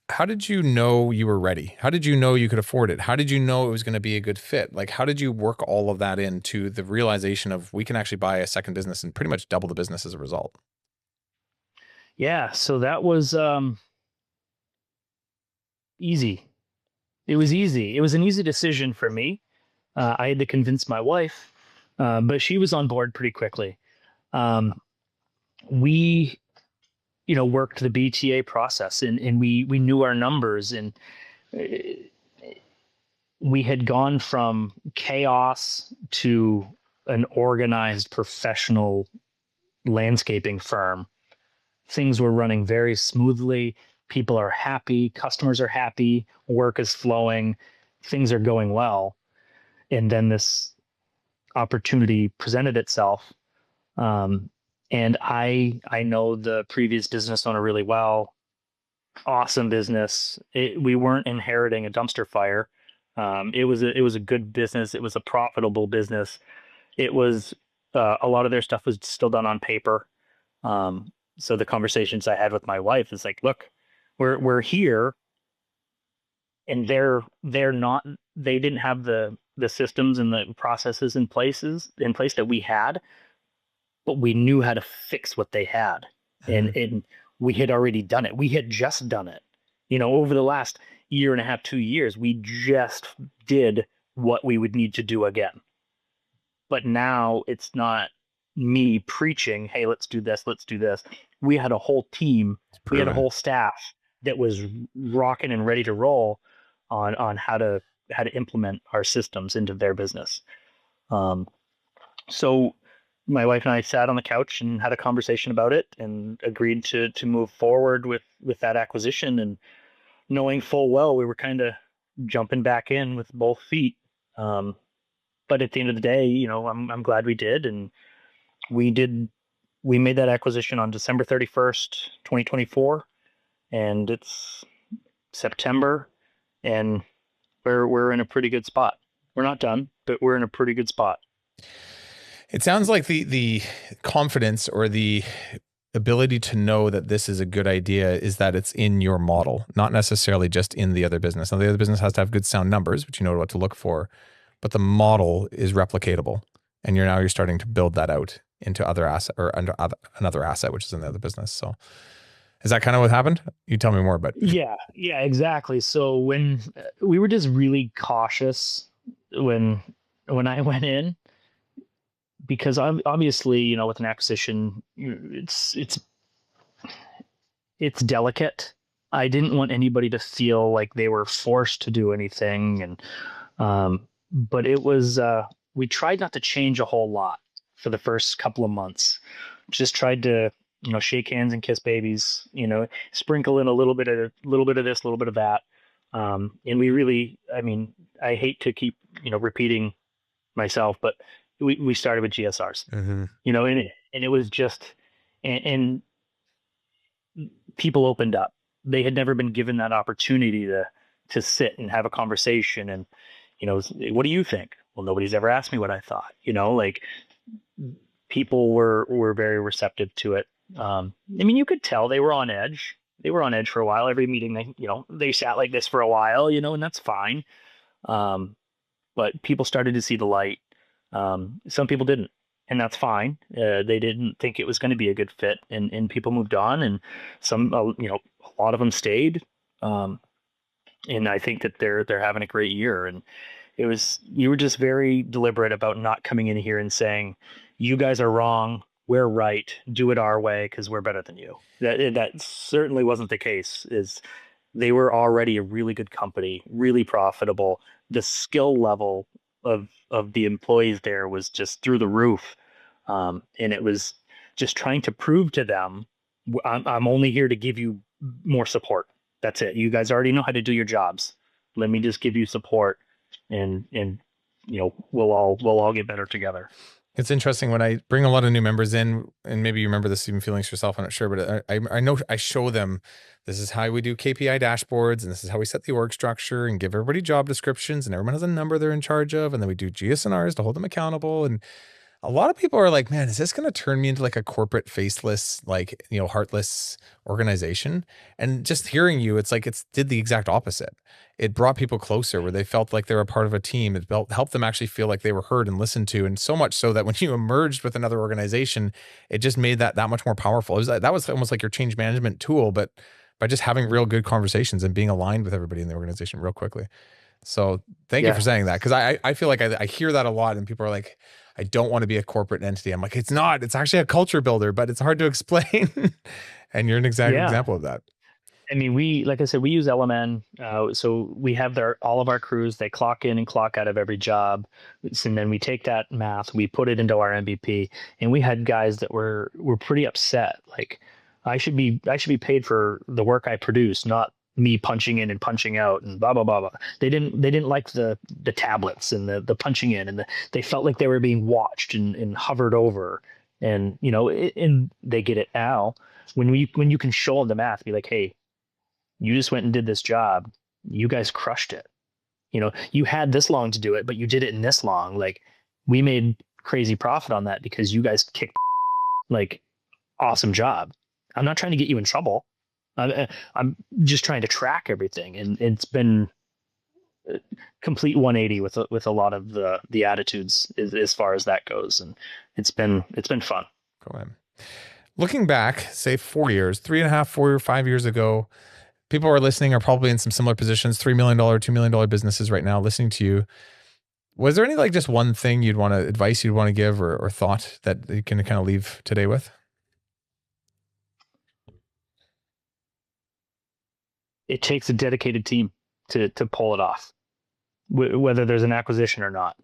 Speaker 2: How did you know you were ready? How did you know you could afford it? How did you know it was going to be a good fit? Like, how did you work all of that into the realization of we can actually buy a second business and pretty much double the business as a result?
Speaker 3: Yeah, so that was easy. It was easy. It was an easy decision for me. I had to convince my wife, but she was on board pretty quickly. We, worked the BTA process, and we knew our numbers, and uh, we had gone from chaos to an organized professional landscaping firm. Things were running very smoothly. People are happy, customers are happy, work is flowing, things are going well. And then this opportunity presented itself. And I know the previous business owner really well. Awesome business. We weren't inheriting a dumpster fire. It was a good business. It was a profitable business. It was a lot of their stuff was still done on paper. So the conversations I had with my wife is like, look, we're here, and they're not. They didn't have the systems and the processes in place that we had, but we knew how to fix what they had, and we had already done it. We had just done it. Over the last year and a half, 2 years, we just did what we would need to do again. But now it's not me preaching, hey, let's do this, let's do this. We had a whole team, we had a whole staff that was rocking and ready to roll on how to implement our systems into their business. So my wife and I sat on the couch and had a conversation about it and agreed to move forward with that acquisition, and knowing full well we were kind of jumping back in with both feet. But at the end of the day, I'm glad we did, and we made that acquisition on December 31st, 2024, and it's September, and we're in a pretty good spot. We're not done, but we're in a pretty good spot.
Speaker 2: It sounds like the confidence or the ability to know that this is a good idea is that it's in your model, not necessarily just in the other business. Now, the other business has to have good sound numbers, which you know what to look for, but the model is replicatable, and you're starting to build that out into other asset or under another asset, which is in the other business. So is that kind of what happened? You tell me more about it.
Speaker 3: Yeah, exactly. So when we were just really cautious when I went in, because obviously, with an acquisition, it's delicate. I didn't want anybody to feel like they were forced to do anything, and but it was we tried not to change a whole lot for the first couple of months. Just tried to shake hands and kiss babies. Sprinkle in a little bit of this, a little bit of that. And we really, I hate to keep repeating myself, but we started with GSRs.
Speaker 2: Mm-hmm.
Speaker 3: And it was just, and people opened up. They had never been given that opportunity to sit and have a conversation. And what do you think? Well, nobody's ever asked me what I thought. Like, people were very receptive to it. You could tell they were on edge. They were on edge for a while. Every meeting, they sat like this for a while, and that's fine. But people started to see the light. Some people didn't, and that's fine. They didn't think it was going to be a good fit, and people moved on, and some, a lot of them stayed. And I think that they're having a great year. And you were just very deliberate about not coming in here and saying, you guys are wrong, we're right, do it our way because we're better than you. That certainly wasn't the case. They were already a really good company, really profitable. The skill level of the employees there was just through the roof. And it was just trying to prove to them, I'm only here to give you more support. That's it. You guys already know how to do your jobs. Let me just give you support, and we'll all get better together.
Speaker 2: It's interesting when I bring a lot of new members in, and maybe you remember this even feelings yourself, I'm not sure, but I know I show them this is how we do KPI dashboards, and this is how we set the org structure and give everybody job descriptions, and everyone has a number they're in charge of, and then we do GSNRs to hold them accountable. And a lot of people are like, man, is this going to turn me into like a corporate faceless, like, heartless organization? And just hearing you, it's like, it's did the exact opposite. It brought people closer where they felt like they were a part of a team. It helped them actually feel like they were heard and listened to. And so much so that when you emerged with another organization, it just made that much more powerful. That was almost like your change management tool, but by just having real good conversations and being aligned with everybody in the organization real quickly. So thank you for saying that. Cause I feel like I hear that a lot and people are like, I don't want to be a corporate entity. I'm like, it's not, it's actually a culture builder, but it's hard to explain. And you're an exact example of that.
Speaker 3: I mean, like I said, we use LMN. So we have all of our crews, they clock in and clock out of every job. And then we take that math, we put it into our MVP, and we had guys that were pretty upset. Like, I should be paid for the work I produce, not me punching in and punching out and blah, blah, blah, blah. They didn't like the tablets and the punching in, and they felt like they were being watched and hovered over. And, and they get it now. When you can show them the math, be like, hey, you just went and did this job. You guys crushed it. You had this long to do it, but you did it in this long. Like, we made crazy profit on that because you guys kicked, like, awesome job. I'm not trying to get you in trouble. I'm just trying to track everything. And it's been a complete 180 with a lot of the attitudes as far as that goes. And it's been fun.
Speaker 2: Go ahead. Looking back, say 4 years, 3.5, 4 or 5 years ago, people who are listening are probably in some similar positions, $3 million, $2 million businesses right now listening to you. Was there any, like, just one thing advice you'd want to give or thought that you can kind of leave today with?
Speaker 3: It takes a dedicated team to pull it off, whether there's an acquisition or not.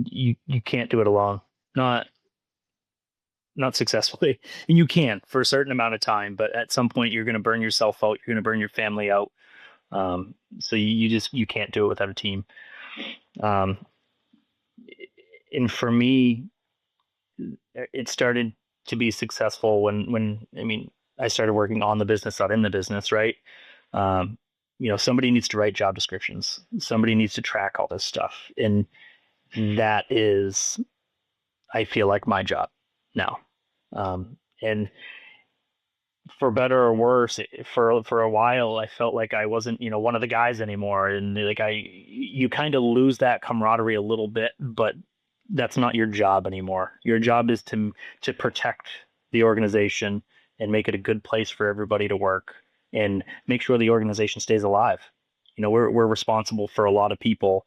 Speaker 3: You can't do it alone, not successfully. And you can for a certain amount of time, but at some point you're going to burn yourself out. You're going to burn your family out. So you can't do it without a team. And for me, it started to be successful when I started working on the business, not in the business, right? Somebody needs to write job descriptions. Somebody needs to track all this stuff. And that is, I feel like, my job now. And for better or worse, for a while, I felt like I wasn't, one of the guys anymore. And like, you kind of lose that camaraderie a little bit, but that's not your job anymore. Your job is to protect the organization and make it a good place for everybody to work and make sure the organization stays alive. We're responsible for a lot of people.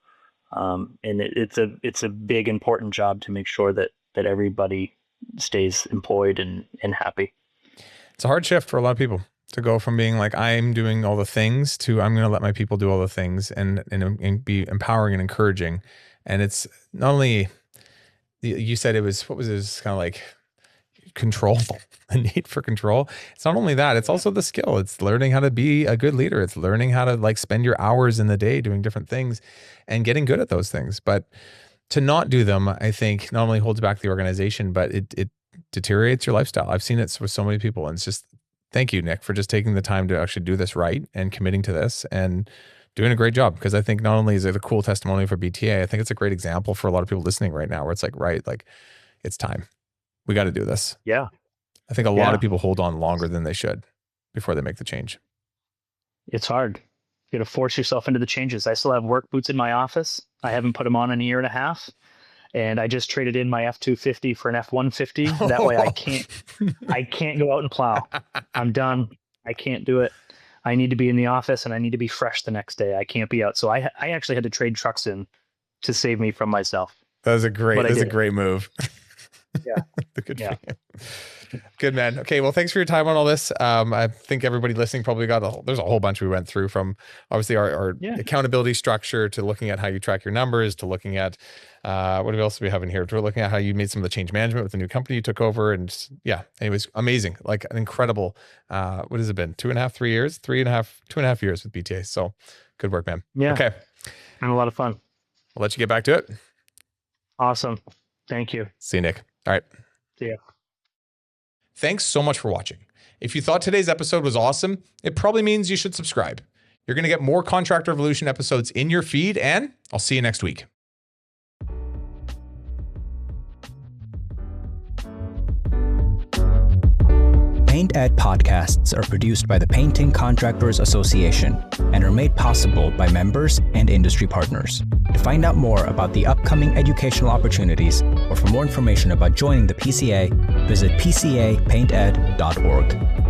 Speaker 3: And it's a big, important job to make sure that everybody stays employed and happy.
Speaker 2: It's a hard shift for a lot of people to go from being like, I'm doing all the things to I'm going to let my people do all the things and be empowering and encouraging. And it's not only, you said what was it kind of like control, a need for control. It's not only that, it's also the skill. It's learning how to be a good leader. It's learning how to, like, spend your hours in the day doing different things and getting good at those things. But to not do them, I think, not only holds back the organization, but it deteriorates your lifestyle. I've seen it with so many people. And it's just, thank you, Nick, for just taking the time to actually do this right and committing to this and doing a great job. Because I think not only is it a cool testimony for BTA, I think it's a great example for a lot of people listening right now where it's like, right, like, it's time. We got to do this.
Speaker 3: Yeah.
Speaker 2: I think a lot of people hold on longer than they should before they make the change.
Speaker 3: It's hard. You got to force yourself into the changes. I still have work boots in my office. I haven't put them on in a year and a half. And I just traded in my F-250 for an F-150. That way I can't go out and plow. I'm done. I can't do it. I need to be in the office and I need to be fresh the next day. I can't be out. So I actually had to trade trucks in to save me from myself.
Speaker 2: That was a great move.
Speaker 3: Yeah.
Speaker 2: Good for you. Good, man. Okay. Well, thanks for your time on all this. I think everybody listening probably there's a whole bunch we went through, from obviously our accountability structure to looking at how you track your numbers to looking at, what else do we have in here? To looking at how you made some of the change management with the new company you took over. And anyways, amazing. Like an incredible, what has it been? 2.5 years with BTA. So good work, man.
Speaker 3: Yeah.
Speaker 2: Okay.
Speaker 3: And a lot of fun.
Speaker 2: We'll let you get back to it.
Speaker 3: Awesome. Thank you.
Speaker 2: See you, Nick. All right.
Speaker 3: See ya.
Speaker 2: Thanks so much for watching. If you thought today's episode was awesome, it probably means you should subscribe. You're going to get more Contract Revolution episodes in your feed, and I'll see you next week.
Speaker 1: Paint Ed podcasts are produced by the Painting Contractors Association and are made possible by members and industry partners. To find out more about the upcoming educational opportunities or for more information about joining the PCA, visit pcapainted.org.